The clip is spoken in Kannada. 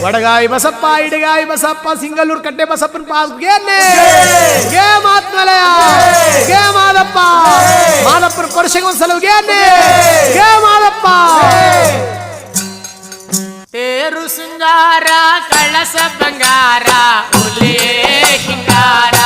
ವಡಗಾಯಿ ಬಸಪ್ಪ ಇಡಗಾಯಿ ಬಸಪ್ಪ ಸಿಂಗಲ್ಲೂರು ಕಟ್ಟೆ ಬಸಪ್ಪನ ಪಾಸ್ಗೆ ಗೆ ಮಾತ್ಮಲಯ ಗೆ ಮಾದಪ್ಪ ಮಾದಪ್ಪನ ಕೊರಸೆಗೆ ಒಂದ್ಸಲ ಗೆ ಮಾದಪ್ಪ ತೇರು ಸಿಂಗಾರ ಕಳಸ ಬಂಗಾರ ಹುಲಿಯೇ ಶಿಂಗಾರ